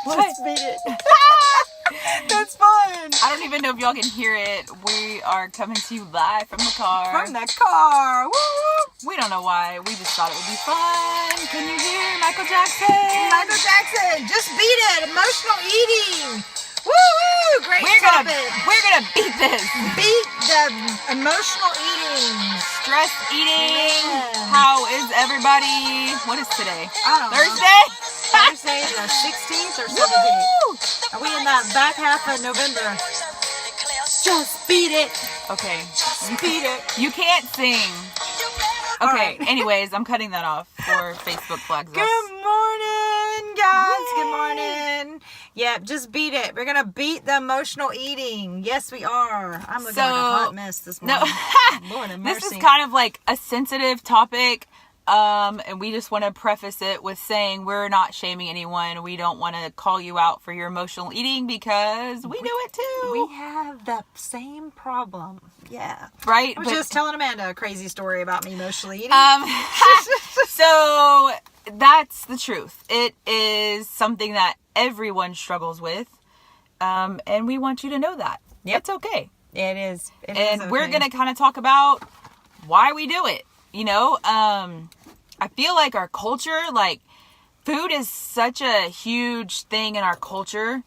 What? Just beat it. That's fun. I don't even know if y'all can hear it. We are coming to you live from the car. From the car. Woo! We don't know why. We just thought it would be fun. Can you hear Michael Jackson? Michael Jackson, just beat it. Emotional eating. Woo! Great topic. We're gonna beat this. Beat the emotional eating. Stress eating. Yeah. How is everybody? What is today? I don't know. Thursday? Thursday the 16th or 17th. Are we in that back half of November? Just beat it. Okay. Beat it. You can't sing. All Okay, right. anyways, I'm cutting that off for Facebook flags. Good morning, guys. Good morning. Yep, just beat it. We're going to beat the emotional eating. Yes, we are. I'm looking like a hot mess this morning. No, Lord have mercy. this is kind of like a sensitive topic. And we just want to preface it with saying we're not shaming anyone. We don't want to call you out for your emotional eating because we do it too. We have the same problem. Yeah. Right? I was just telling Amanda a crazy story about me emotionally eating. So that's the truth. It is something that everyone struggles with. And we want you to know that. Yep. It's okay. It is. And we're going to kind of talk about why we do it. You know, I feel like our culture, like food is such a huge thing in our culture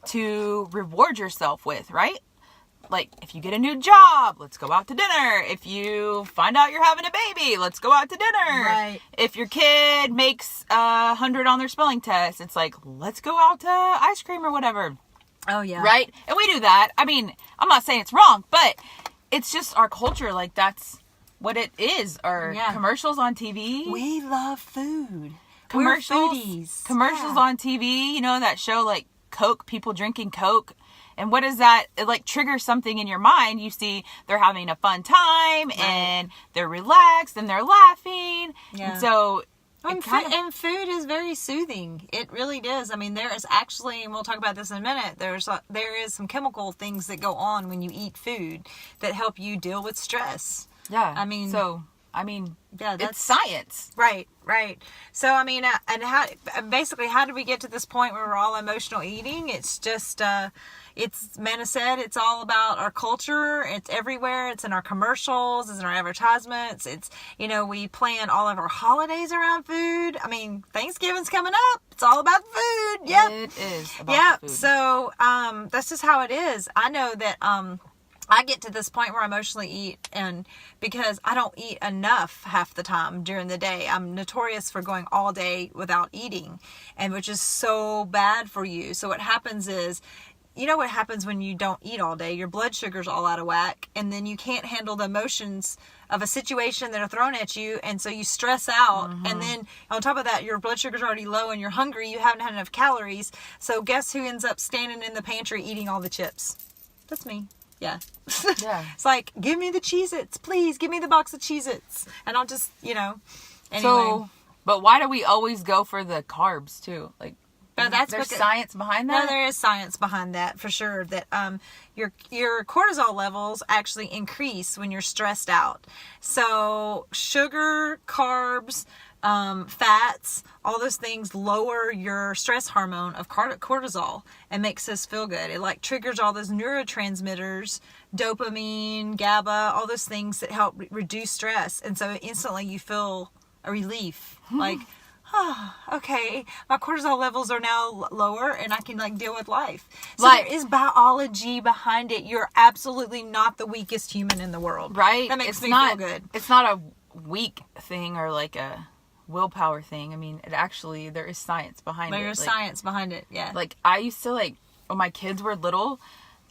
to reward yourself with, right? Like if you get a new job, let's go out to dinner. If you find out you're having a baby, let's go out to dinner. Right. If your kid makes 100 on their spelling test, it's like, let's go out to ice cream or whatever. Oh, yeah. Right? And we do that. I mean, I'm not saying it's wrong, but it's just our culture. Like that's what it is. Or commercials on TV. We love food. Commercials. We're foodies. Commercials on TV. You know that show like Coke, people drinking Coke. And what is that? It like triggers something in your mind. You see they're having a fun time and they're relaxed and they're laughing. Yeah. And so and food is very soothing. It really is. I mean, there is actually, and we'll talk about this in a minute, there is some chemical things that go on when you eat food that help you deal with stress. Yeah. Yeah, it's science. Right. So, I mean, and how did we get to this point where we're all emotional eating? It's just, it's, Mana said, it's all about our culture. It's everywhere. It's in our commercials. It's in our advertisements. It's, you know, we plan all of our holidays around food. I mean, Thanksgiving's coming up. It's all about food. Yep. It is about the food. So, that's just how it is. I know that, I get to this point where I emotionally eat, and because I don't eat enough half the time during the day. I'm notorious for going all day without eating, and which is so bad for you. So what happens is, you know what happens when you don't eat all day? Your blood sugar's all out of whack, and then you can't handle the emotions of a situation that are thrown at you, and so you stress out, and then on top of that, your blood sugar's already low and you're hungry, you haven't had enough calories, so guess who ends up standing in the pantry eating all the chips? That's me. Yeah. It's like, give me the Cheez-Its, please. Give me the box of Cheez-Its. And I'll just, anyway. So, but why do we always go for the carbs too? Like, there's science behind that? No, there is science behind that for sure. That your cortisol levels actually increase when you're stressed out. So sugar, carbs, fats, all those things lower your stress hormone of cortisol and makes us feel good. It like triggers all those neurotransmitters, dopamine, GABA, all those things that help reduce stress. And so instantly you feel a relief. Like, oh, okay, my cortisol levels are now lower and I can like deal with life. So there is biology behind it. You're absolutely not the weakest human in the world. Right. That makes me feel good. It's not a weak thing or like a willpower thing. I mean, there is science behind it. There is science behind it, yeah. Like, I used to, like, when my kids were little,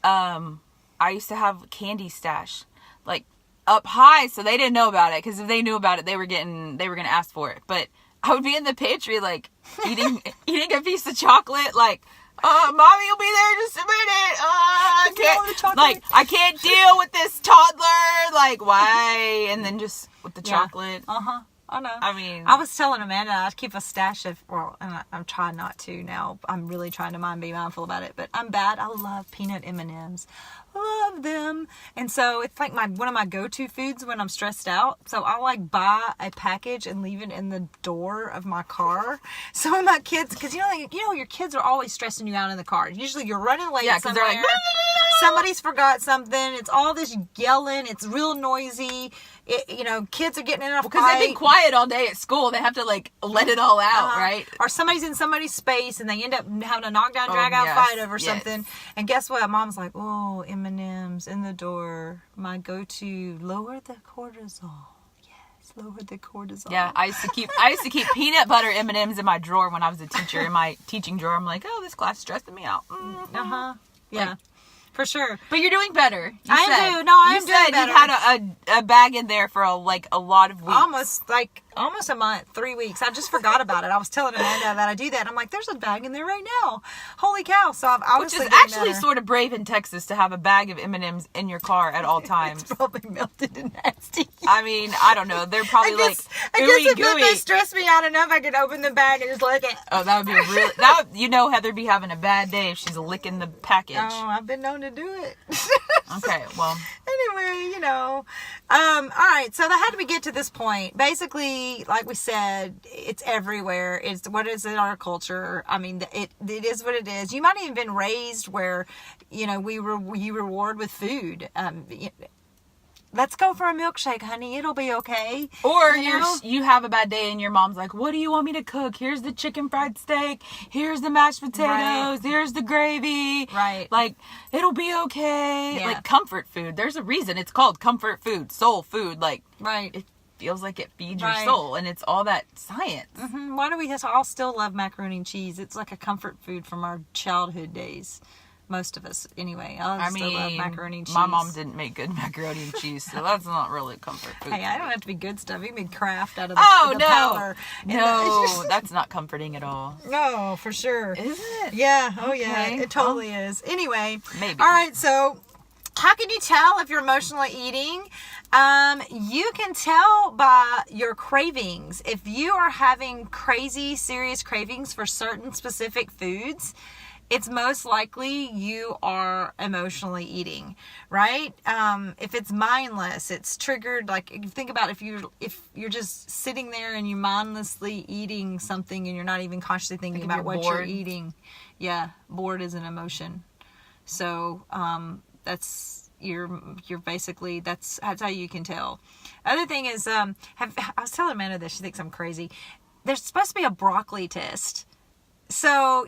I used to have candy stash, like, up high, so they didn't know about it, because if they knew about it, they were going to ask for it. But I would be in the pantry, like, eating a piece of chocolate, like, mommy will be there in just a minute. I can't deal with this toddler. Like, why? And then just with the chocolate. I know. I mean, I was telling Amanda I keep a stash of, and I'm trying not to now. I'm really trying to be mindful about it. But I'm bad. I love peanut M&Ms. love them. And so it's like one of my go-to foods when I'm stressed out. So I like buy a package and leave it in the door of my car. So when my kids, because you know your kids are always stressing you out in the car. Usually you're running late because somewhere. they're like, Somebody's forgot something. It's all this yelling. It's real noisy. Kids are getting in a fight. because they've been quiet all day at school. They have to like let it all out, right? Or somebody's in somebody's space and they end up having a knockdown, drag out fight over something. And guess what? Mom's like, oh, M&M's in the door. My go-to, lower the cortisol. Yes, lower the cortisol. Yeah, I used to keep peanut butter M&M's in my drawer when I was a teacher. In my teaching drawer, I'm like, oh, this class is stressing me out. Yeah. Like, for sure. But you're doing better. I am doing better. You had a bag in there for a lot of weeks. Almost a month, 3 weeks. I just forgot about it. I was telling Amanda that I do that. I'm like, there's a bag in there right now. Holy cow. So I've obviously Which is actually sort of brave in Texas to have a bag of M&M's in your car at all times. It's probably melted and nasty. I mean, I don't know. They're probably I guess if they stress me out enough, I could open the bag and just lick it. Oh, that would be Heather be having a bad day if she's licking the package. Oh, I've been known to do it. Okay, well. Anyway, all right. So how did we get to this point? Basically, like we said, it's everywhere. It's what is in our culture. I mean, it is what it is. You might have even been raised where, you reward with food. Let's go for a milkshake, honey. It'll be okay. Or you have a bad day and your mom's like, what do you want me to cook? Here's the chicken fried steak. Here's the mashed potatoes. Right. Here's the gravy. Right. Like, it'll be okay. Yeah. Like, comfort food. There's a reason it's called comfort food, soul food. Like, right. It feels like it feeds your soul. And it's all that science. Mm-hmm. Why do we all still love macaroni and cheese? It's like a comfort food from our childhood days. Most of us, anyway. I still love macaroni and cheese. My mom didn't make good macaroni and cheese, so that's not really comfort food. Hey, I don't have to be good stuff. You can be Kraft out of the powder. No, that's not comforting at all. No, for sure. Is it? Yeah. Oh, yeah. It totally is. Anyway. Maybe. All right. So, how can you tell if you're emotionally eating? You can tell by your cravings. If you are having crazy, serious cravings for certain specific foods, it's most likely you are emotionally eating, right? If it's mindless, it's triggered. Like, if you think about if you're just sitting there and you're mindlessly eating something and you're not even consciously thinking about what you're eating. Yeah, bored is an emotion. So you're basically that's how you can tell. Other thing is, I was telling Amanda this. She thinks I'm crazy. There's supposed to be a broccoli test. So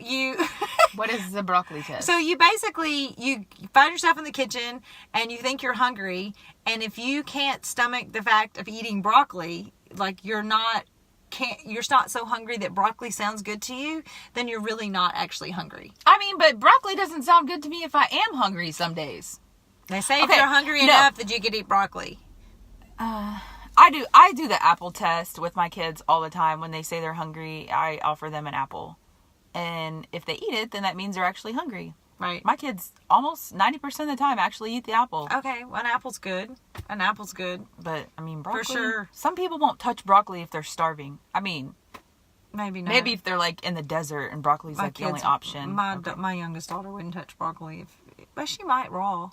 what is the broccoli test? So you basically, you find yourself in the kitchen and you think you're hungry. And if you can't stomach the fact of eating broccoli, like you're not so hungry that broccoli sounds good to you, then you're really not actually hungry. I mean, but broccoli doesn't sound good to me if I am hungry some days. They say if you're hungry enough that you could eat broccoli. I do the apple test with my kids all the time. When they say they're hungry, I offer them an apple. And if they eat it, then that means they're actually hungry. Right. My kids almost 90% of the time actually eat the apple. Okay, well, an apple's good. But, I mean, broccoli. For sure. Some people won't touch broccoli if they're starving. I mean, maybe not. Maybe if they're like in the desert and broccoli's like the only option. My youngest daughter wouldn't touch broccoli. But she might raw.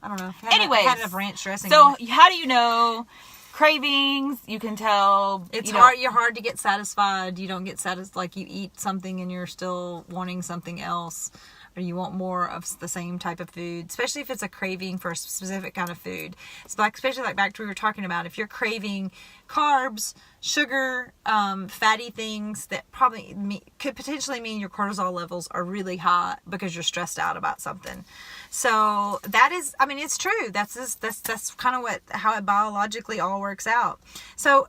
I don't know. Anyways. Had enough ranch dressing. So, how do you know? Cravings, you can tell. It's hard. You're hard to get satisfied. You don't get satisfied. Like you eat something and you're still wanting something else, or you want more of the same type of food. Especially if it's a craving for a specific kind of food. It's like, especially like back to what we were talking about. If you're craving carbs, sugar, fatty things, that probably could potentially mean your cortisol levels are really high because you're stressed out about something. So that is, I mean, it's true. That's kind of how it biologically all works out. So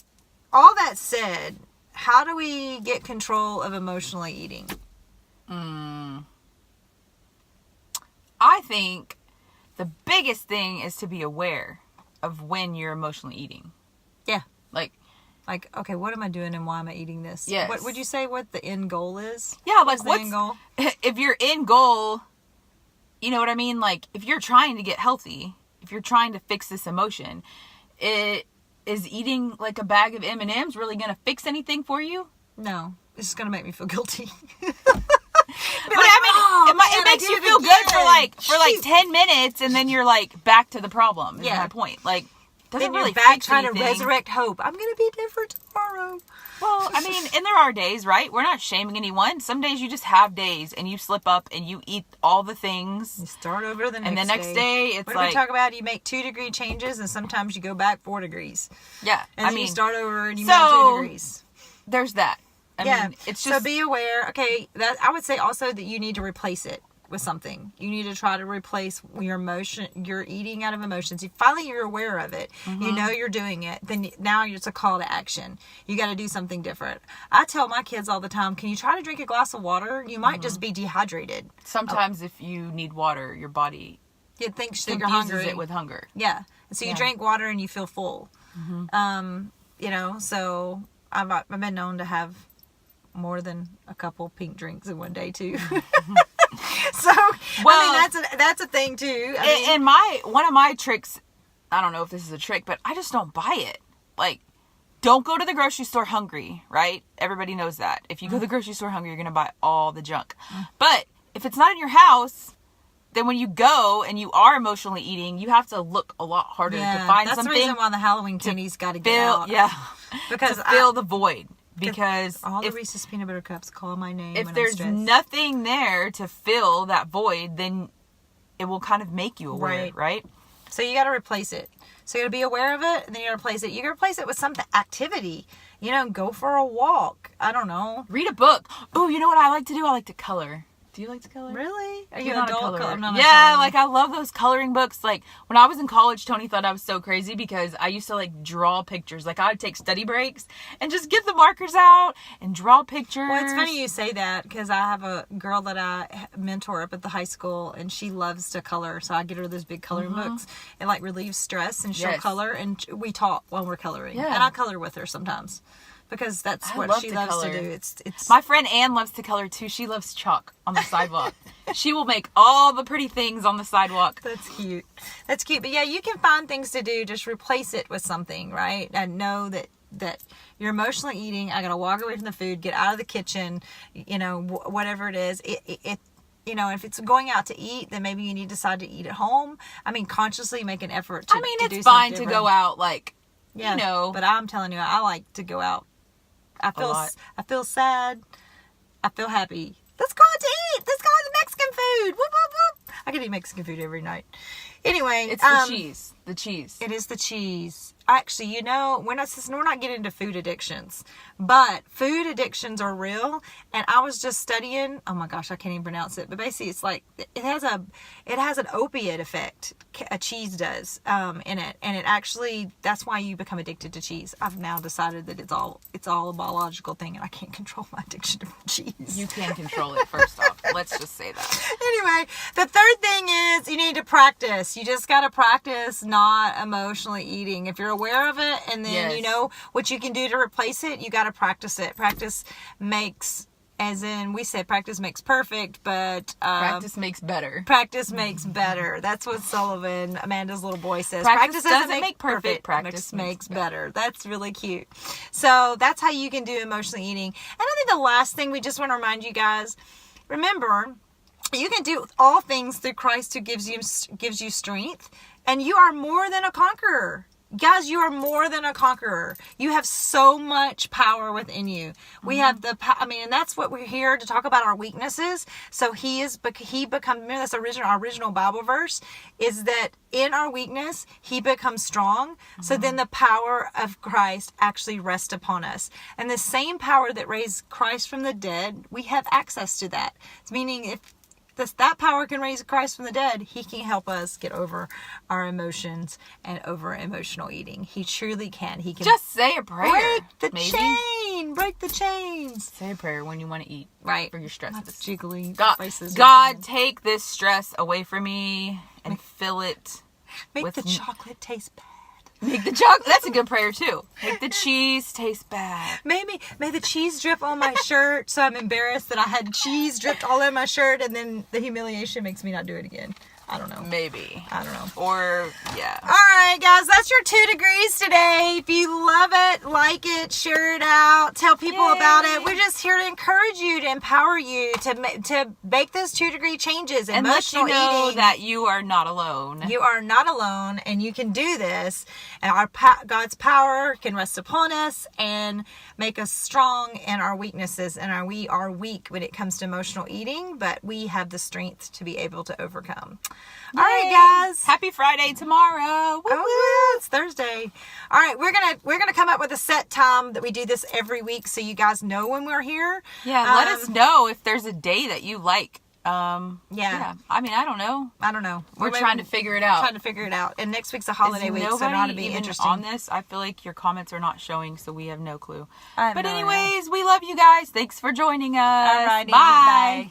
all that said, how do we get control of emotionally eating? I think the biggest thing is to be aware of when you're emotionally eating. Yeah. Like, okay, what am I doing and why am I eating this? Yes. What would you say what the end goal is? Yeah, like what's the end goal? If your end goal, you know what I mean? Like, if you're trying to get healthy, if you're trying to fix this emotion, is eating like a bag of M&M's really going to fix anything for you? No. It's just going to make me feel guilty. But I mean, Oh, it makes you feel good for like 10 minutes, and then you're like back to the problem. Is my point. Like, doesn't then you're really back fix trying anything. to resurrect hope. I'm gonna be different tomorrow. Well, I mean, and there are days, right? We're not shaming anyone. Some days you just have days, and you slip up and you eat all the things. You start over the next day. And the next day, it's what like... What do we talk about? You make 2-degree changes, and sometimes you go back 4 degrees. Yeah. And then you start over, and you make 2 degrees. There's that. I mean, it's just... So be aware. Okay, that I would say also that you need to replace it with something. You need to try to replace your eating out of emotions. If finally you're aware of it, you know you're doing it, then now it's a call to action. You got to do something different. I tell my kids all the time, can you try to drink a glass of water? You might just be dehydrated. Sometimes if you need water, your body it thinks that you're hungry. it with hunger. Yeah. And so you drink water and you feel full. You know, so I've been known to have more than a couple pink drinks in one day too. So, I mean, that's a thing too. And one of my tricks, I don't know if this is a trick, but I just don't buy it. Like, don't go to the grocery store hungry, right? Everybody knows that. If you go to the grocery store hungry, you're going to buy all the junk. But if it's not in your house, then when you go and you are emotionally eating, you have to look a lot harder to find something. That's the reason why the Halloween tinnies got to get out. Yeah. Because to fill the void. Because all the Reese's peanut butter cups call my name. If there's nothing there to fill that void, then it will kind of make you aware, right? So you got to replace it. So you got to be aware of it, and then you got to replace it. You got to replace it with some activity. You know, go for a walk. I don't know. Read a book. Oh, you know what I like to do? I like to color. Do you like to color? Really? Are you not an adult colorer? Yeah, like I love those coloring books. Like when I was in college, Tony thought I was so crazy because I used to like draw pictures. Like I would take study breaks and just get the markers out and draw pictures. Well, it's funny you say that because I have a girl that I mentor up at the high school, and she loves to color. So I get her those big coloring books. It like relieves stress, and she'll color, and we talk while we're coloring. Yeah. And I color with her sometimes. Because that's what she loves to do. It's my friend Ann loves to color too. She loves chalk on the sidewalk. She will make all the pretty things on the sidewalk. That's cute. That's cute. But yeah, you can find things to do. Just replace it with something, right? And know that you're emotionally eating. I got to walk away from the food, get out of the kitchen, you know, whatever it is. It you know, if it's going out to eat, then maybe you need to decide to eat at home. I mean, consciously make an effort to it's fine to go out, like, yeah, you know. But I'm telling you, I like to go out. I feel sad. I feel happy. Let's go out to eat. Let's go out to Mexican food. Whoop, whoop, whoop. I can eat Mexican food every night. Anyway, it's the cheese. The cheese. It is the cheese. Actually, you know, we're not getting into food addictions, but food addictions are real. And I was just studying. Oh my gosh, I can't even pronounce it. But basically, it's like it has an opiate effect. A cheese does in it, and it actually that's why you become addicted to cheese. I've now decided that it's all a biological thing, and I can't control my addiction to cheese. You can control it. First off, let's just say that. Anyway, the third thing is you need to practice. You just got to practice not emotionally eating. If you're aware of it, and then you know what you can do to replace it, you got to practice it. Practice makes, as in we said, practice makes perfect, but practice makes better. Practice makes better. That's what Sullivan, Amanda's little boy, says. Practice doesn't make perfect. Practice makes better. That's really cute. So that's how you can do emotionally eating. And I think the last thing we just want to remind you guys, remember, you can do all things through Christ who gives you strength, and you are more than a conqueror. Guys, you are more than a conqueror. You have so much power within you. We have and that's what we're here to talk about, our weaknesses. So he becomes, remember that's our original Bible verse, is that in our weakness, he becomes strong. So then the power of Christ actually rests upon us. And the same power that raised Christ from the dead, we have access to that. It's meaning if that power can raise Christ from the dead, he can help us get over our emotions and over emotional eating. He truly can. He can just say a prayer. Break the chains. Say a prayer when you want to eat. Right. For your stress. Jiggly faces. God, take this stress away from me and fill it. Make the chocolate taste bad. Make the chocolate. That's a good prayer too. Make the cheese taste bad. May the cheese drip on my shirt, so I'm embarrassed that I had cheese dripped all in my shirt, and then the humiliation makes me not do it again. I don't know. Maybe. I don't know. Or, yeah. All right, guys, that's your 2 degrees today. If you love it, like it, share it out, tell people about it. We're just here to encourage you, to empower you, to make those 2 degree changes. And let you Emotional know eating. that you are not alone. You are not alone, and you can do this. And God's power can rest upon us and make us strong in our weaknesses. And we are weak when it comes to emotional eating, but we have the strength to be able to overcome. All right, guys. Happy Friday tomorrow. Woo-woo. Oh, it's Thursday. All right, we're gonna come up with a set time that we do this every week, so you guys know when we're here. Yeah, let us know if there's a day that you like. Yeah. I mean, I don't know. I don't know. We're trying to figure it out. And next week's a holiday week, so it ought to be interesting. On this, I feel like your comments are not showing, so we have no clue. I have But no anyways, we love you guys. Thanks for joining us. Alrighty, Bye. bye.